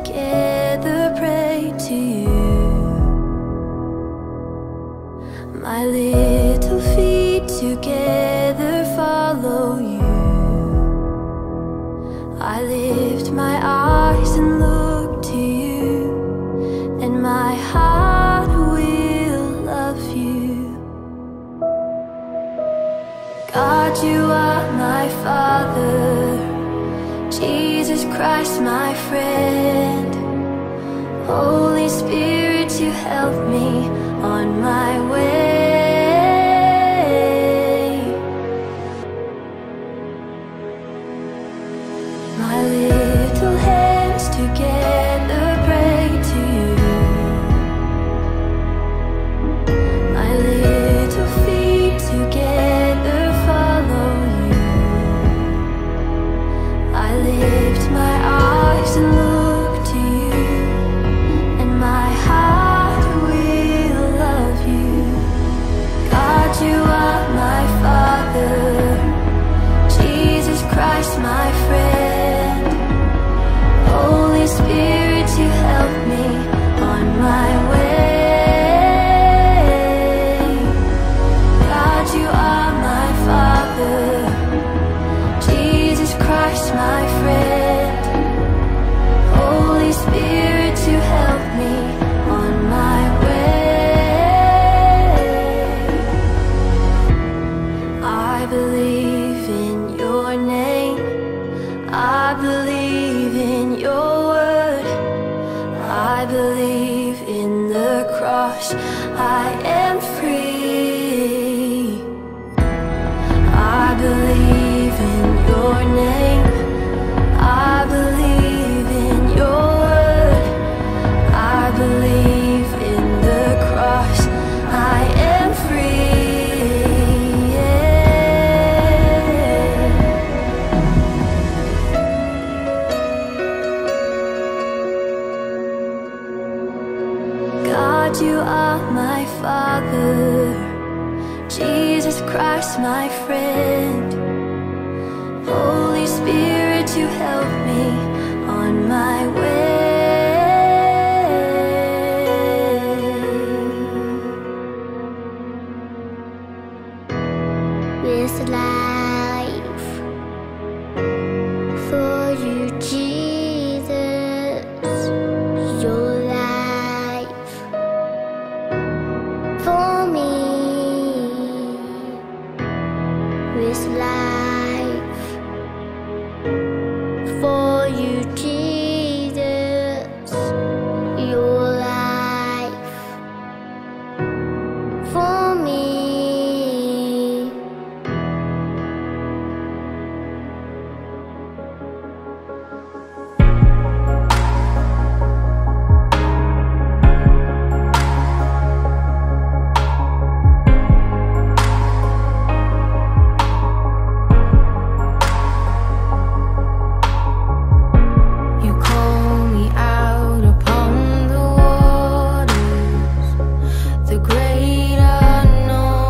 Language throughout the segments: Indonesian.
together pray to you. My little feet together follow you. I lift my eyes and look to you, and my heart will love you. God, you are my Father, Jesus Christ my friend. Holy Spirit, you help me on my way. My little hands together pray to you. My little feet together follow you. I lift my eyes and look to you, and my heart will love you. God, you are my Father, Jesus Christ my friend. Holy Spirit, you help me on my way. God, you are my Father, Jesus Christ my friend. Holy Spirit, you help me on my way. I believe in your name, I believe in your word, I believe in the cross, I am free. I believe in your name, I believe in your word, I believe in the cross, I am free. God, you are my Father, Jesus Christ my friend. Holy Spirit, you help me on my way. With life for you, Jesus, your life for me. With life for you, Jesus, your life for me. You call me out upon the waters, the great unknown.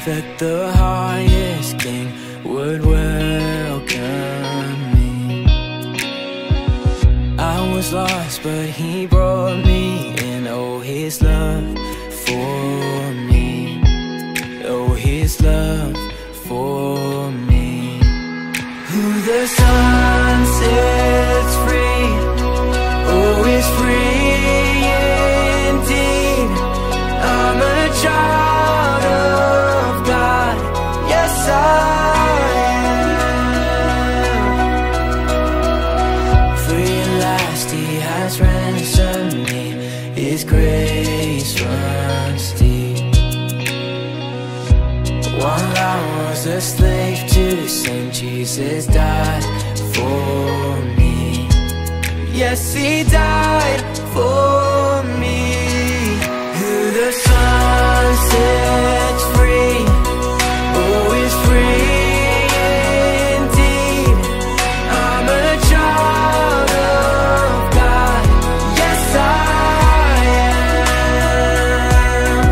that the highest king would welcome me. I was lost, but he brought me in. Oh, his love for me. Oh, his love for me. Who the Son sets free, oh, is free indeed. I'm a child of God, yes I am. Free at last, He has ransomed me. His grace runs deep. While I was a slave to sin, Jesus died for me. Yes, He died for me. Who the Son sets free, oh, is free indeed. I'm a child of God, yes I am.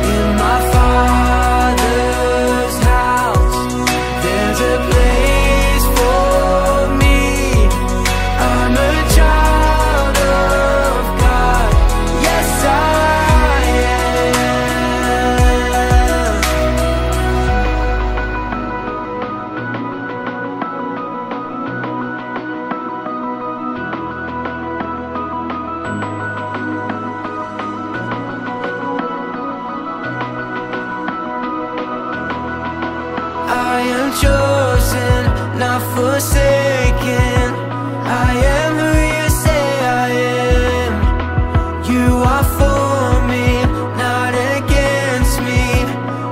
In my Father's house, there's a place for me. I'm a child of God, yes I am. I am chosen, not forsaken. I am who you say I am. You are for me, not against me.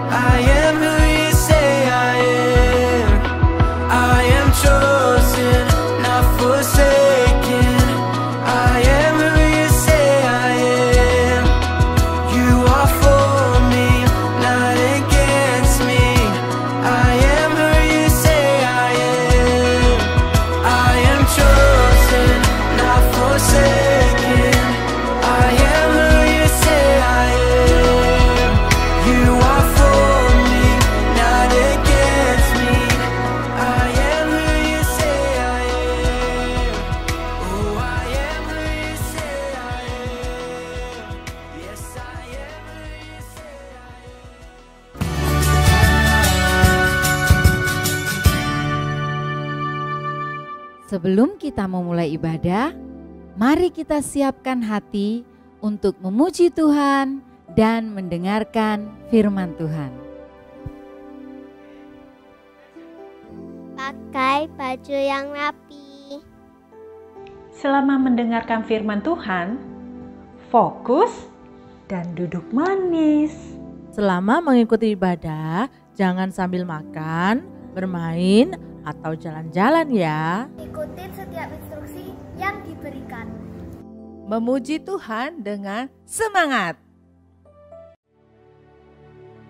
I am who you say I am. I am chosen, not forsaken. I am who you say I am. You are for me, not against me. I am who you say I am. I am chosen, not forsaken. I am who you say I am. You are for me, not against me. I am who you say I am. Oh, I am who you say I am. Yes, I am who you say I am. Sebelum kita memulai ibadah, mari kita siapkan hati untuk memuji Tuhan dan mendengarkan firman Tuhan. Pakai baju yang rapi. Selama mendengarkan firman Tuhan, fokus dan duduk manis. Selama mengikuti ibadah, jangan sambil makan, bermain, atau jalan-jalan ya. Ikutin setiap instruksi yang diberikan. Memuji Tuhan dengan semangat.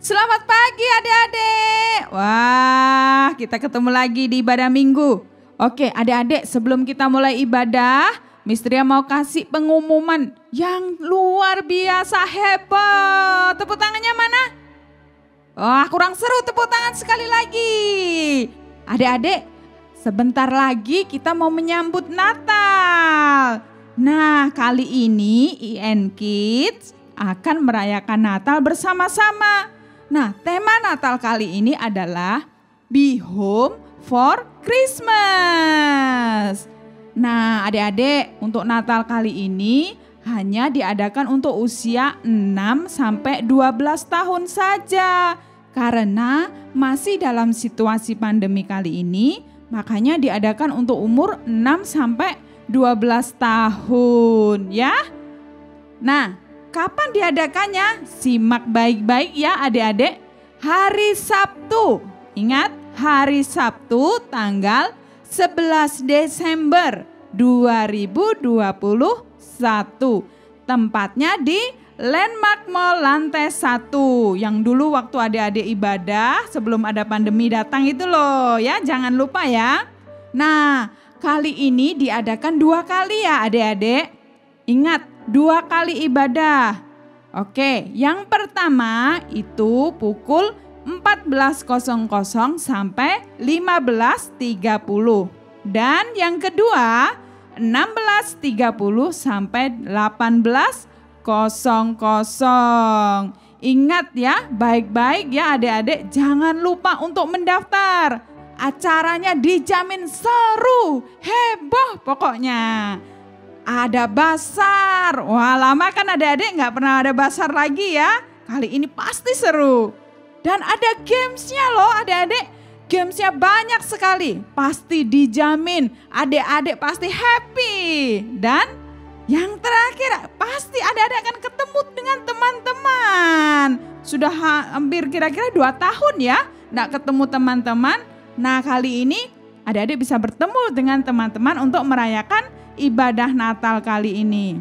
Selamat pagi adik-adik. Wah, kita ketemu lagi di ibadah minggu. Oke adik-adik, sebelum kita mulai ibadah, Miss Tria mau kasih pengumuman yang luar biasa hebat. Tepuk tangannya mana? Wah, kurang seru, tepuk tangan sekali lagi. Adik-adik, sebentar lagi kita mau menyambut Natal. Nah, kali ini IN Kids akan merayakan Natal bersama-sama. Nah, tema Natal kali ini adalah Be Home for Christmas. Nah, adik-adik, untuk Natal kali ini hanya diadakan untuk usia 6 sampai 12 tahun saja. Karena masih dalam situasi pandemi kali ini, makanya diadakan untuk umur 6 sampai 12 tahun ya. Nah, kapan diadakannya? Simak baik-baik ya adik-adik. Hari Sabtu. Ingat, hari Sabtu tanggal 11 Desember 2021. Tempatnya di Landmark Mall lantai 1 yang dulu waktu adik-adik ibadah sebelum ada pandemi datang itu loh ya, jangan lupa ya. Nah, kali ini diadakan 2 kali ya adik-adik. Ingat, 2 kali ibadah. Oke, yang pertama itu pukul 14.00 sampai 15.30. Dan yang kedua 16.30 sampai 18.00. Ingat ya, baik-baik ya adik-adik, jangan lupa untuk mendaftar. Acaranya dijamin seru, heboh pokoknya. Ada basar, wah lama kan adik-adik nggak pernah ada basar lagi ya. Kali ini pasti seru. Dan ada gamesnya loh adik-adik, gamesnya banyak sekali. Pasti dijamin adik-adik pasti happy. Dan yang terakhir pasti adik-adik akan ketemu dengan teman-teman. Sudah hampir kira-kira 2 tahun ya nggak ketemu teman-teman. Nah kali ini adik-adik bisa bertemu dengan teman-teman untuk merayakan ibadah Natal kali ini.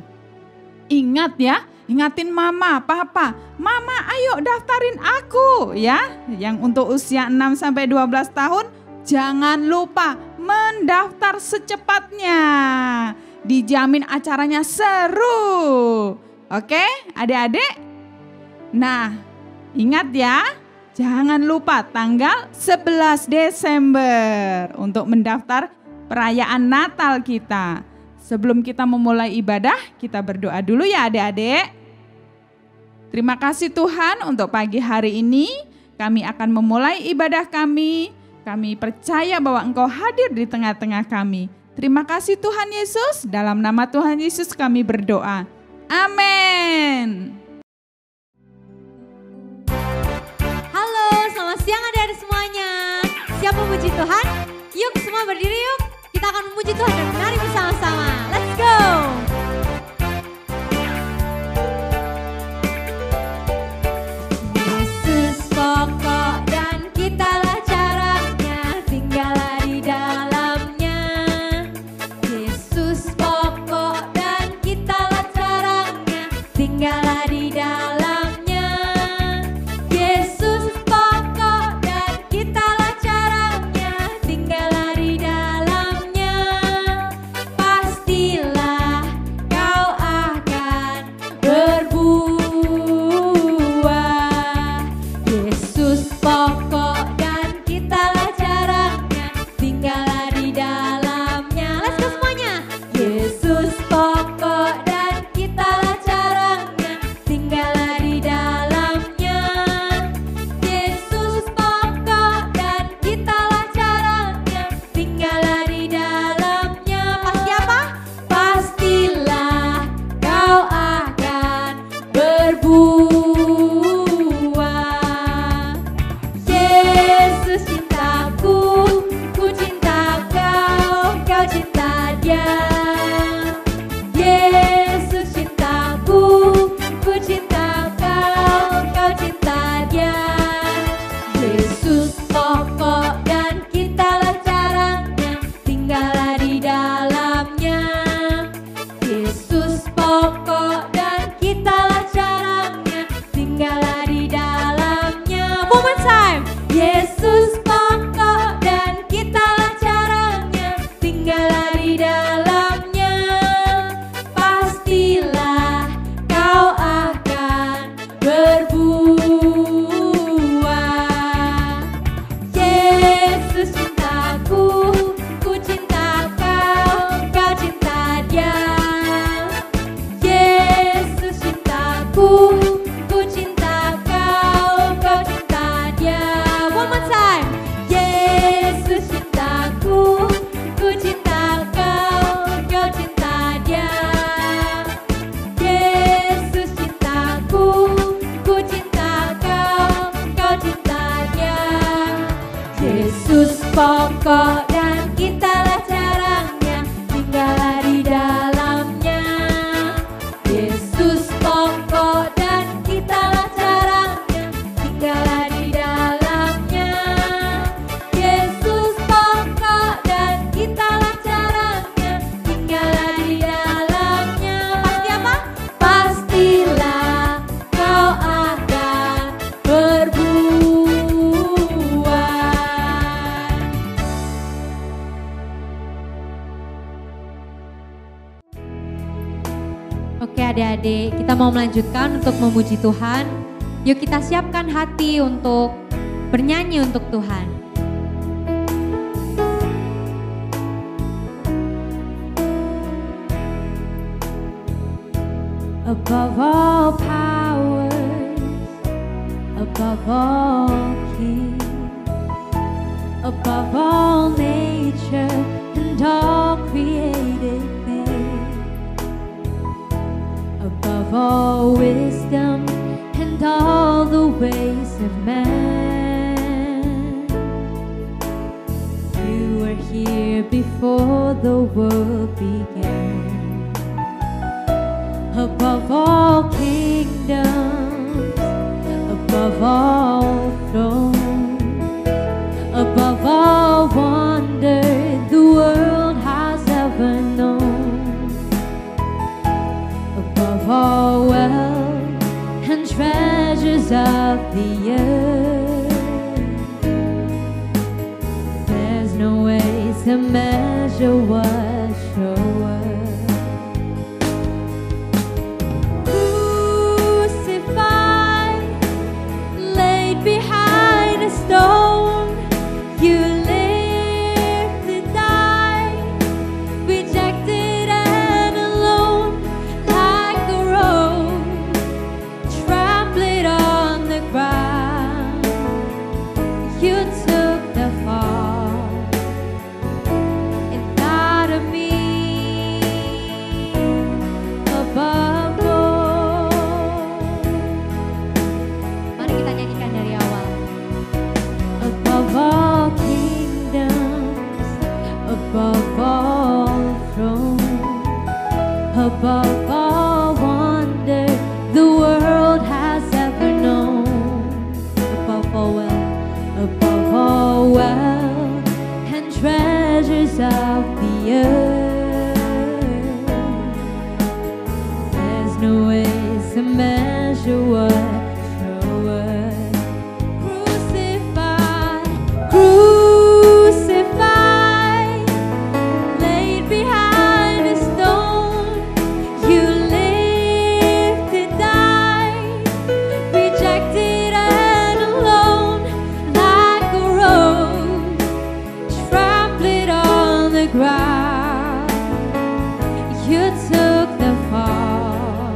Ingat ya, ingatin mama, papa, mama ayo daftarin aku ya. Yang untuk usia 6 sampai 12 tahun jangan lupa mendaftar secepatnya. Dijamin acaranya seru. Oke, adik-adik? Nah, ingat ya, jangan lupa tanggal 11 Desember untuk mendaftar perayaan Natal kita. Sebelum kita memulai ibadah, kita berdoa dulu ya adik-adik. Terima kasih Tuhan untuk pagi hari ini. Kami akan memulai ibadah kami. Kami percaya bahwa Engkau hadir di tengah-tengah kami. Terima kasih Tuhan Yesus. Dalam nama Tuhan Yesus kami berdoa. Amin. Halo, selamat siang adik-adik semuanya. Siap memuji Tuhan? Yuk semua berdiri yuk. Kita akan memuji Tuhan dan menari bersama-sama. Let's go! Yesus pokok dan kitalah caranya, tinggallah di dalamnya. Yesus pokok dan kitalah caranya, tinggallah di dalamnya. Yesus pokok dan kitalah caranya, tinggallah di dalamnya. Pastilah kau akan berbuah. Yesus pokok dan kitalah caranya, tinggallah di dalamnya. Let's go semuanya. Yesus pokok dan kitalah caranya, tinggallah di dalamnya. Yesus pokok dan kitalah caranya, tinggallah di dalamnya. Pasti apa? Pastilah kau akan berbuah. Yesus cintaku, ku cinta kau, kau cinta dia. Yesus cintaku, ku cinta kau, kau cinta dia. Yesus pokok dan kitalah caranya, tinggallah di dalamnya. Yesus pokok dan kitalah caranya, tinggallah di dalamnya. Moment time. Yesus pokok dan kitalah caranya, tinggallah di dalamnya. Pastilah kau akan berbuah. Yesus cintaku, ku cinta kau, kau cinta dia. Yesus cintaku, ku cinta kau, kau cinta dia. One more time. Yesus cintaku, ku cinta kau, kau cinta dia. Yesus cintaku, ku cinta kau, kau cinta dia. Yesus pokok dan kitalah caranya, tinggallah di dalamnya. Yesus pokok dan kitalah caranya, tinggallah di dalamnya. Yesus pokok dan kitalah caranya, tinggallah di dalamnya. Pasti apa? Pastilah kau akan berbuah. Oke adik-adik, kita mau melanjutkan untuk memuji Tuhan. Yuk kita siapkan hati untuk bernyanyi untuk Tuhan. Above all powers, above all kings, above all nature and all created things, above all wisdom and all the ways of man. You were here before the world began. Above all kingdoms, above all thrones, above all wonder the world has ever known, above all wealth and treasures of the earth, there's no way to measure what you're worth. Behind a stone, you lived to die, rejected and alone, like a rose trampled on the ground. You took the fall and thought of me above all. Mari kita nyanyikan dari awal. Above all kingdoms, above all thrones, above all wonder the world has ever known, above all wealth and treasures of the earth, there's no way to measure what you're worth. Crucified, laid behind a stone, you lived to die, rejected and alone, like a rose trampled on the ground. You took the fall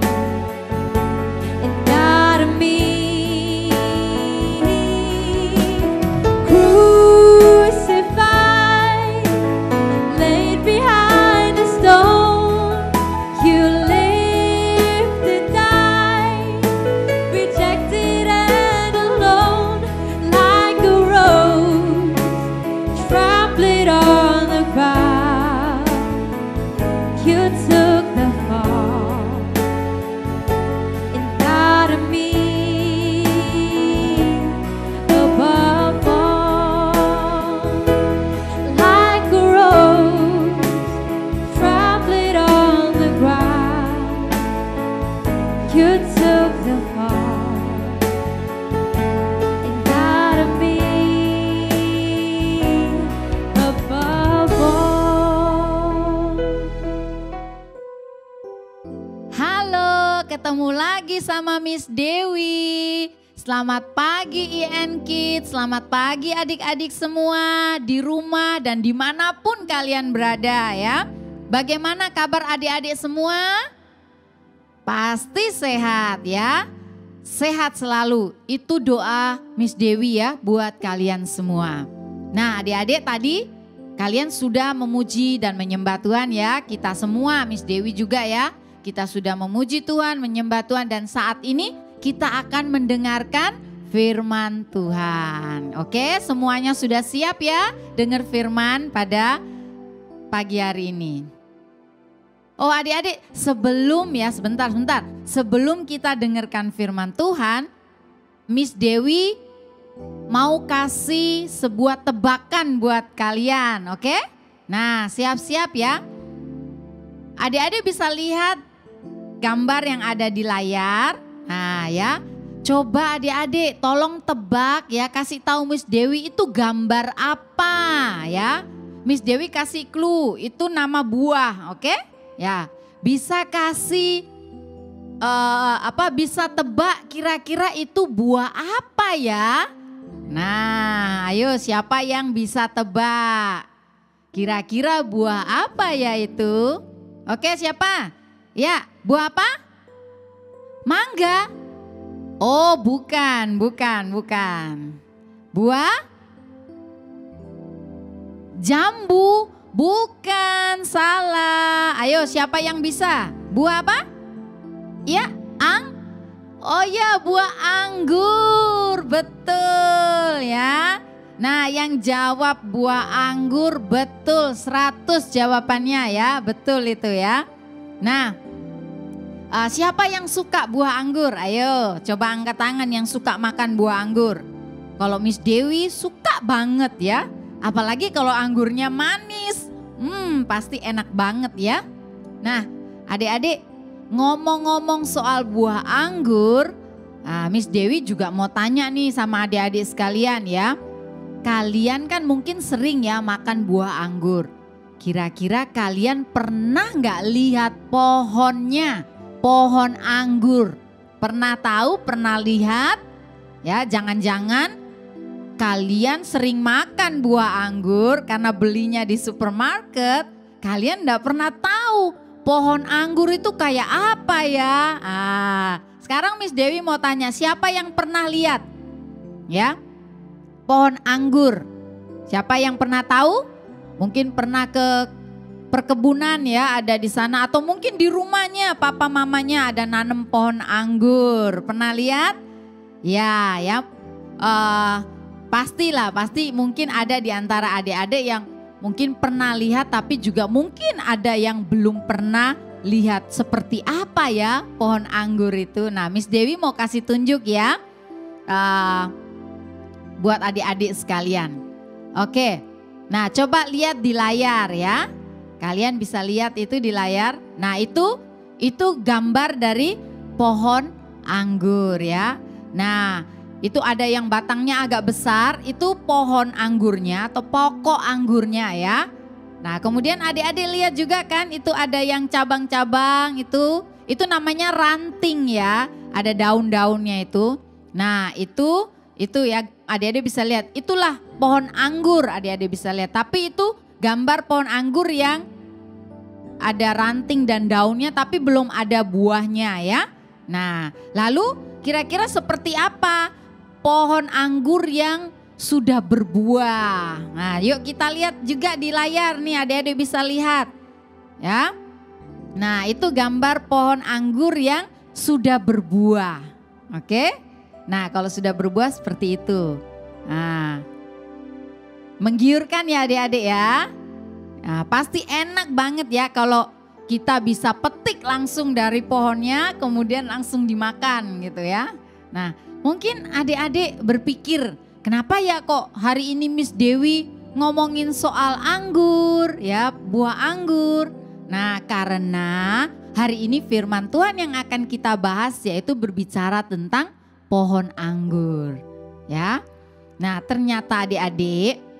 and died of me. Crucified, laid behind a stone, you lived to die, rejected and alone, like a rose trampled on the ground. You took the fall and died of me above all, like a rose trampled on the ground. You took the fall and died of me above all. Halo, ketemu lagi sama Miss Dewi. Selamat pagi IN Kids, selamat pagi adik-adik semua di rumah dan dimanapun kalian berada ya. Bagaimana kabar adik-adik semua? Pasti sehat ya. Sehat selalu, itu doa Miss Dewi ya buat kalian semua. Nah adik-adik tadi kalian sudah memuji dan menyembah Tuhan ya. Kita semua, Miss Dewi juga ya. Kita sudah memuji Tuhan, menyembah Tuhan dan saat ini kita akan mendengarkan firman Tuhan. Oke, semuanya sudah siap ya dengar firman pada pagi hari ini. Oh adik-adik, sebelum ya sebentar. Sebelum kita dengarkan firman Tuhan, Miss Dewi mau kasih sebuah tebakan buat kalian, oke? Nah, siap-siap ya. Adik-adik bisa lihat gambar yang ada di layar. Nah ya, coba adik-adik tolong tebak ya, kasih tahu Miss Dewi itu gambar apa ya. Miss Dewi kasih clue, itu nama buah, oke? Ya, bisa kasih bisa tebak kira-kira itu buah apa ya? Nah, ayo siapa yang bisa tebak? Kira-kira buah apa ya itu? Oke, siapa? Ya, buah apa? Mangga. Oh, bukan. Buah jambu. Bukan, salah. Ayo, siapa yang bisa? Buah apa? Ya, oh ya, buah anggur. Betul ya. Nah, yang jawab buah anggur betul, 100 jawabannya ya. Betul itu ya. Nah, siapa yang suka buah anggur? Ayo, coba angkat tangan yang suka makan buah anggur. Kalau Miss Dewi suka banget ya. Apalagi kalau anggurnya manis. Pasti enak banget ya. Nah, adik-adik, ngomong-ngomong soal buah anggur, Miss Dewi juga mau tanya nih sama adik-adik sekalian ya. Kalian kan mungkin sering ya makan buah anggur. Kira-kira kalian pernah nggak lihat pohonnya, pohon anggur? Pernah tahu, pernah lihat? Ya, jangan-jangan kalian sering makan buah anggur karena belinya di supermarket. Kalian nggak pernah tahu pohon anggur itu kayak apa ya. Sekarang Miss Dewi mau tanya, siapa yang pernah lihat? Ya, pohon anggur. Siapa yang pernah tahu? Mungkin pernah ke perkebunan ya, ada di sana. Atau mungkin di rumahnya papa mamanya ada nanam pohon anggur. Pernah lihat? Ya, pasti mungkin ada di antara adik-adik yang mungkin pernah lihat, tapi juga mungkin ada yang belum pernah lihat seperti apa ya pohon anggur itu. Nah, Miss Dewi mau kasih tunjuk ya buat adik-adik sekalian. Oke, nah coba lihat di layar ya. Kalian bisa lihat itu di layar. Nah, itu gambar dari pohon anggur ya. Nah, itu ada yang batangnya agak besar, itu pohon anggurnya atau pokok anggurnya ya. Nah, kemudian adik-adik lihat juga kan, itu ada yang cabang-cabang, itu namanya ranting ya. Ada daun-daunnya itu. Nah, itu ya adik-adik bisa lihat, itulah pohon anggur, adik-adik bisa lihat. Tapi itu gambar pohon anggur yang ada ranting dan daunnya tapi belum ada buahnya ya. Nah, lalu kira-kira seperti apa pohon anggur yang sudah berbuah? Nah, yuk kita lihat juga di layar nih, adik-adik bisa lihat ya. Nah, itu gambar pohon anggur yang sudah berbuah. Oke. Nah, kalau sudah berbuah seperti itu. Nah, menggiurkan ya adik-adik ya. Nah, pasti enak banget ya kalau kita bisa petik langsung dari pohonnya kemudian langsung dimakan gitu ya. Nah, mungkin adik-adik berpikir, kenapa ya kok hari ini Miss Dewi ngomongin soal anggur ya, buah anggur. Nah, karena hari ini firman Tuhan yang akan kita bahas yaitu berbicara tentang pohon anggur ya. Nah, ternyata adik-adik,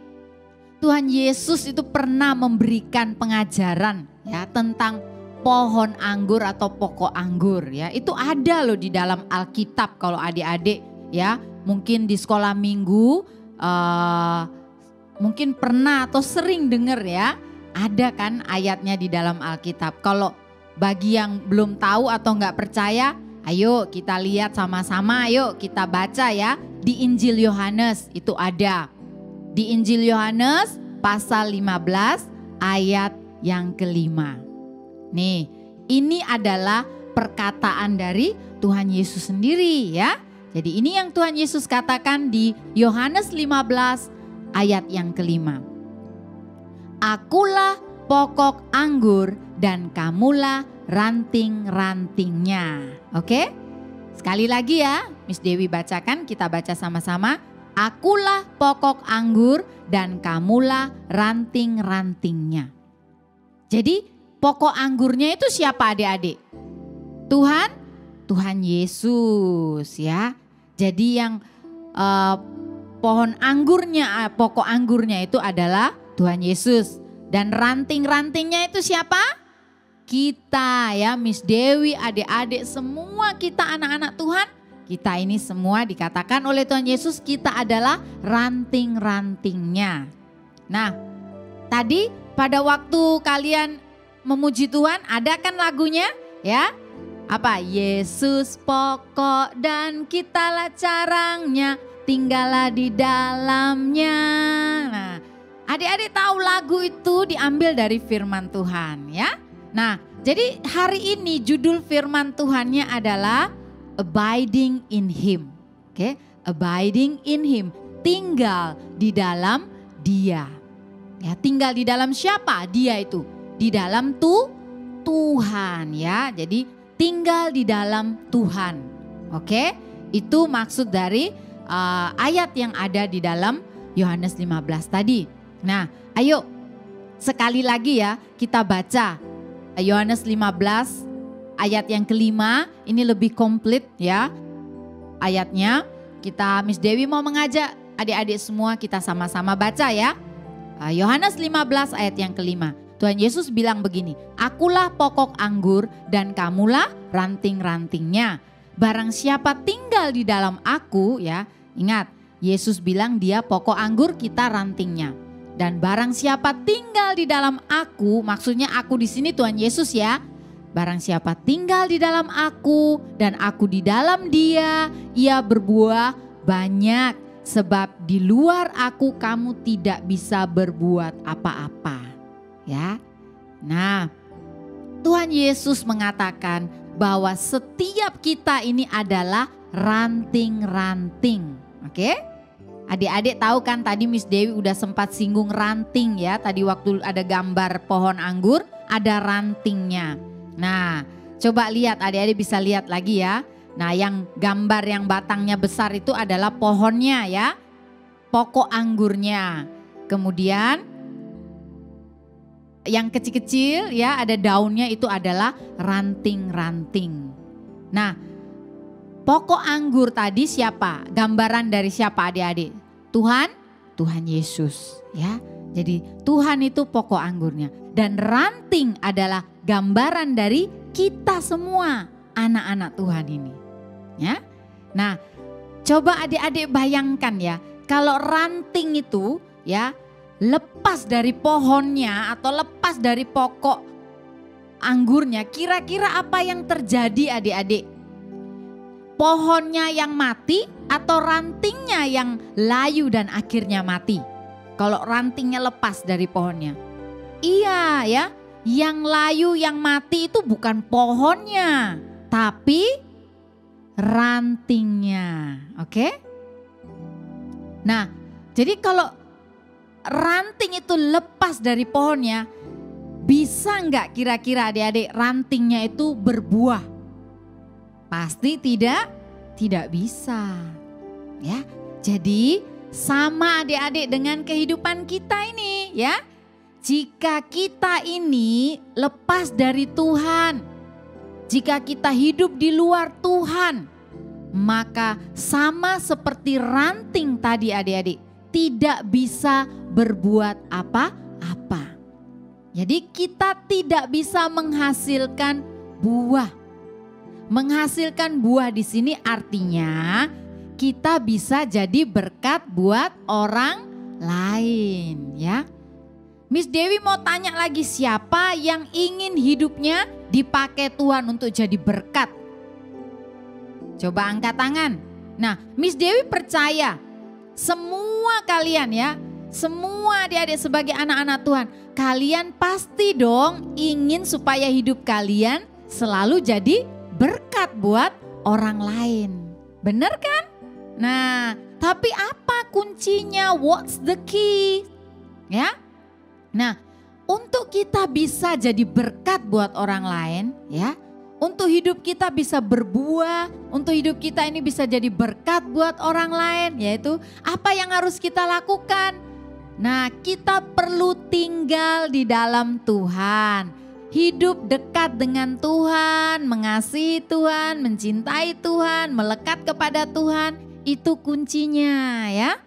Tuhan Yesus itu pernah memberikan pengajaran ya tentang pohon anggur atau pokok anggur ya. Itu ada loh di dalam Alkitab kalau adik-adik ya. Mungkin di sekolah minggu mungkin pernah atau sering dengar ya. Ada kan ayatnya di dalam Alkitab. Kalau bagi yang belum tahu atau nggak percaya, ayo kita lihat sama-sama, ayo kita baca ya. Di Injil Yohanes itu ada. Di Injil Yohanes pasal 15 ayat yang ke-5. Nih, ini adalah perkataan dari Tuhan Yesus sendiri ya. Jadi ini yang Tuhan Yesus katakan di Yohanes 15 ayat yang ke-5. Akulah pokok anggur dan kamulah ranting-rantingnya. Oke? Sekali lagi ya, Miss Dewi bacakan, kita baca sama-sama. Akulah pokok anggur dan kamulah ranting-rantingnya. Jadi pokok anggurnya itu siapa adik-adik? Tuhan Yesus ya. Jadi yang pohon anggurnya, pokok anggurnya itu adalah Tuhan Yesus. Dan ranting-rantingnya itu siapa? Kita ya, Miss Dewi, adik-adik, semua kita anak-anak Tuhan. kita ini semua dikatakan oleh Tuhan Yesus kita adalah ranting-rantingnya. Nah, tadi pada waktu kalian memuji Tuhan, ada kan lagunya ya? Apa? Yesus pokok dan kitalah carangnya, tinggallah di dalamnya. Nah, adik-adik tahu lagu itu diambil dari firman Tuhan ya. Nah, jadi hari ini judul firman Tuhannya adalah Abiding in Him. Oke, abiding in Him, tinggal di dalam Dia. Ya, tinggal di dalam siapa? Dia itu. Di dalam Tuhan ya. Jadi tinggal di dalam Tuhan. Oke, itu maksud dari ayat yang ada di dalam Yohanes 15 tadi. Nah, ayo sekali lagi ya kita baca Yohanes 15 ayat yang kelima. Ini lebih komplit ya ayatnya. Miss Dewi mau mengajak adik-adik semua kita sama-sama baca ya. Yohanes 15 ayat yang kelima. Tuhan Yesus bilang begini, akulah pokok anggur dan kamulah ranting-rantingnya. Barang siapa tinggal di dalam aku ya, ingat Yesus bilang dia pokok anggur, kita rantingnya. Dan barang siapa tinggal di dalam aku, maksudnya aku di sini Tuhan Yesus ya. Barang siapa tinggal di dalam aku dan aku di dalam dia, ia berbuah banyak. Sebab di luar aku kamu tidak bisa berbuat apa-apa. Ya. Nah, Tuhan Yesus mengatakan bahwa setiap kita ini adalah ranting-ranting. Oke? Adik-adik tahu kan tadi Miss Dewi udah sempat singgung ranting ya. Tadi waktu ada gambar pohon anggur ada rantingnya. Nah, coba lihat adik-adik bisa lihat lagi ya. Nah, yang gambar yang batangnya besar itu adalah pohonnya ya. Pokok anggurnya. Kemudian yang kecil-kecil ya ada daunnya itu adalah ranting-ranting. Nah, pokok anggur tadi siapa? Gambaran dari siapa adik-adik? Tuhan Yesus ya. Jadi Tuhan itu pokok anggurnya. Dan ranting adalah gambaran dari kita semua anak-anak Tuhan ini. Ya. Nah, coba adik-adik bayangkan ya, kalau ranting itu ya lepas dari pohonnya atau lepas dari pokok anggurnya, kira-kira apa yang terjadi adik-adik? Pohonnya yang mati atau rantingnya yang layu dan akhirnya mati? Kalau rantingnya lepas dari pohonnya. Iya ya, yang layu yang mati itu bukan pohonnya, tapi rantingnya. Oke? Nah, jadi kalau ranting itu lepas dari pohonnya, bisa nggak kira-kira adik-adik rantingnya itu berbuah? Pasti tidak bisa. Ya, jadi sama adik-adik dengan kehidupan kita ini ya. Jika kita ini lepas dari Tuhan, jika kita hidup di luar Tuhan, maka sama seperti ranting tadi adik-adik, tidak bisa berbuat apa-apa. Jadi kita tidak bisa menghasilkan buah. Menghasilkan buah di sini artinya kita bisa jadi berkat buat orang lain ya. Miss Dewi mau tanya lagi, siapa yang ingin hidupnya dipakai Tuhan untuk jadi berkat? Coba angkat tangan. Nah, Miss Dewi percaya semua kalian ya, semua adik-adik sebagai anak-anak Tuhan, kalian pasti dong ingin supaya hidup kalian selalu jadi berkat buat orang lain. Bener kan? Nah, tapi apa kuncinya? What's the key? Ya. Nah, untuk kita bisa jadi berkat buat orang lain ya, untuk hidup kita bisa berbuah, untuk hidup kita ini bisa jadi berkat buat orang lain, yaitu apa yang harus kita lakukan? Nah, kita perlu tinggal di dalam Tuhan, hidup dekat dengan Tuhan, mengasihi Tuhan, mencintai Tuhan, melekat kepada Tuhan, itu kuncinya ya.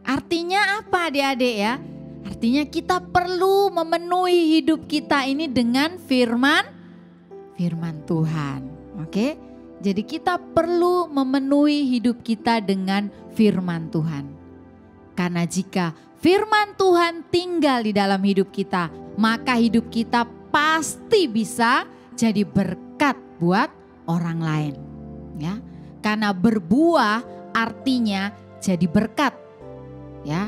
Artinya apa adik-adik ya? Artinya kita perlu memenuhi hidup kita ini dengan firman Tuhan. Oke? Jadi kita perlu memenuhi hidup kita dengan firman Tuhan. Karena jika firman Tuhan tinggal di dalam hidup kita, maka hidup kita pasti bisa jadi berkat buat orang lain. Ya, karena berbuah artinya jadi berkat. Ya,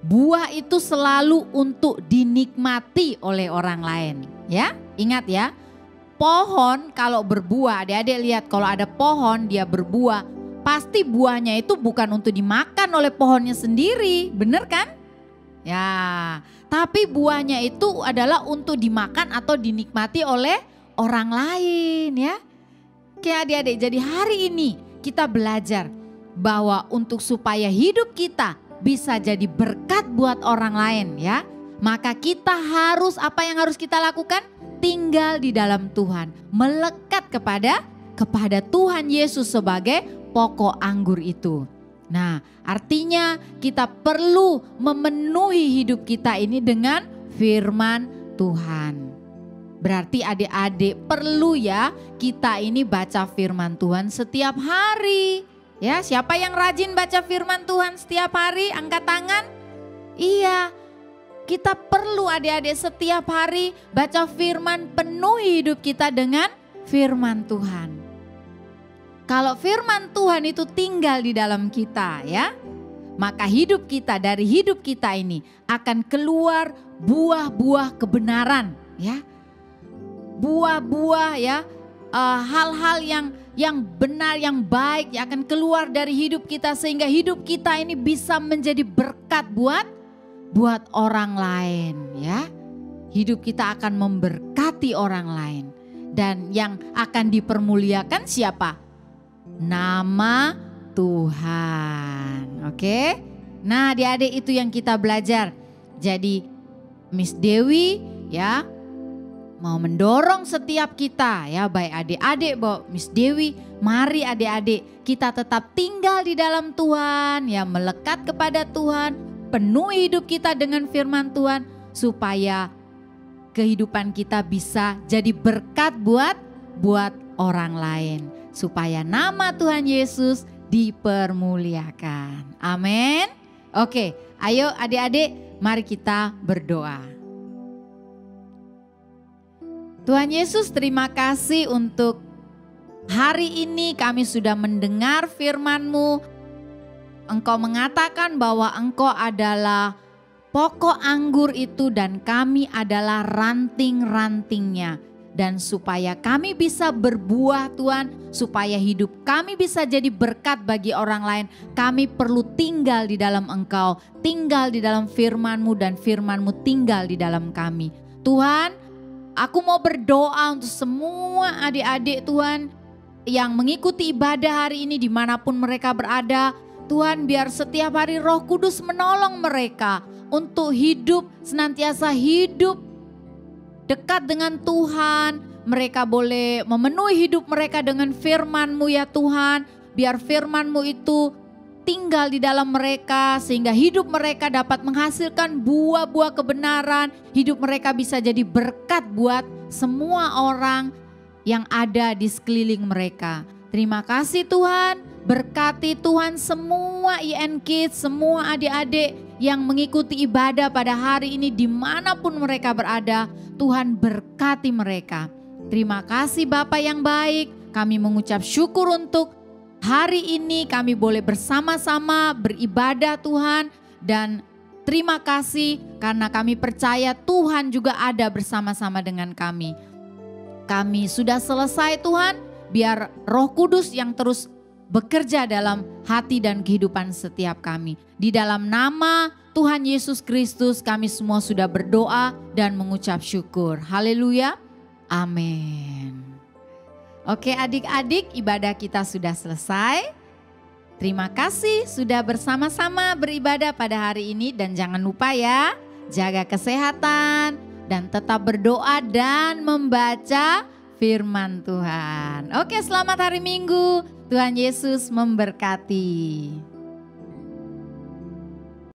buah itu selalu untuk dinikmati oleh orang lain. Ya, ingat ya. Pohon kalau berbuah, adik-adik lihat kalau ada pohon dia berbuah, pasti buahnya itu bukan untuk dimakan oleh pohonnya sendiri, bener kan? Ya, tapi buahnya itu adalah untuk dimakan atau dinikmati oleh orang lain ya. Oke adik-adik, jadi hari ini kita belajar bahwa untuk supaya hidup kita bisa jadi berkat buat orang lain ya, maka kita harus, apa yang harus kita lakukan? Tinggal di dalam Tuhan, melekat kepada Tuhan Yesus sebagai pokok anggur itu. Nah, artinya kita perlu memenuhi hidup kita ini dengan firman Tuhan. Berarti adik-adik perlu ya kita ini baca firman Tuhan setiap hari. Ya, siapa yang rajin baca firman Tuhan setiap hari? Angkat tangan. Iya. Kita perlu adik-adik setiap hari baca firman, penuhi hidup kita dengan firman Tuhan. Kalau firman Tuhan itu tinggal di dalam kita ya, maka hidup kita, dari hidup kita ini akan keluar buah-buah kebenaran ya. Buah-buah ya, hal-hal yang benar, yang baik yang akan keluar dari hidup kita sehingga hidup kita ini bisa menjadi berkat buat orang lain ya. Hidup kita akan memberkati orang lain. Dan yang akan dipermuliakan siapa? Nama Tuhan. Oke. Nah adik-adik itu yang kita belajar. Jadi Miss Dewi ya mau mendorong setiap kita ya, baik adik-adik bahwa Miss Dewi, mari adik-adik kita tetap tinggal di dalam Tuhan ya, melekat kepada Tuhan. Penuhi hidup kita dengan firman Tuhan supaya kehidupan kita bisa jadi berkat buat orang lain. Supaya nama Tuhan Yesus dipermuliakan. Amin. Oke, ayo adik-adik mari kita berdoa. Tuhan Yesus, terima kasih untuk hari ini kami sudah mendengar firman-Mu. Engkau mengatakan bahwa Engkau adalah pokok anggur itu dan kami adalah ranting-rantingnya. Dan supaya kami bisa berbuah Tuhan, supaya hidup kami bisa jadi berkat bagi orang lain, kami perlu tinggal di dalam Engkau, tinggal di dalam firman-Mu dan firman-Mu tinggal di dalam kami. Tuhan, aku mau berdoa untuk semua adik-adik Tuhan yang mengikuti ibadah hari ini dimanapun mereka berada. Tuhan, biar setiap hari Roh Kudus menolong mereka untuk hidup, senantiasa hidup dekat dengan Tuhan. Mereka boleh memenuhi hidup mereka dengan firman-Mu ya Tuhan. Biar firman-Mu itu tinggal di dalam mereka sehingga hidup mereka dapat menghasilkan buah-buah kebenaran. Hidup mereka bisa jadi berkat buat semua orang yang ada di sekeliling mereka. Terima kasih Tuhan. Berkati Tuhan semua IN Kids, semua adik-adik yang mengikuti ibadah pada hari ini dimanapun mereka berada. Tuhan berkati mereka. Terima kasih Bapa yang baik. Kami mengucap syukur untuk hari ini kami boleh bersama-sama beribadah Tuhan. Dan terima kasih karena kami percaya Tuhan juga ada bersama-sama dengan kami. Kami sudah selesai Tuhan, biar Roh Kudus yang terus bekerja dalam hati dan kehidupan setiap kami. Di dalam nama Tuhan Yesus Kristus kami semua sudah berdoa dan mengucap syukur. Haleluya. Amin. Oke adik-adik, ibadah kita sudah selesai. Terima kasih sudah bersama-sama beribadah pada hari ini. Dan jangan lupa ya, jaga kesehatan dan tetap berdoa dan membaca firman Tuhan. Oke, selamat hari Minggu. Tuhan Yesus memberkati.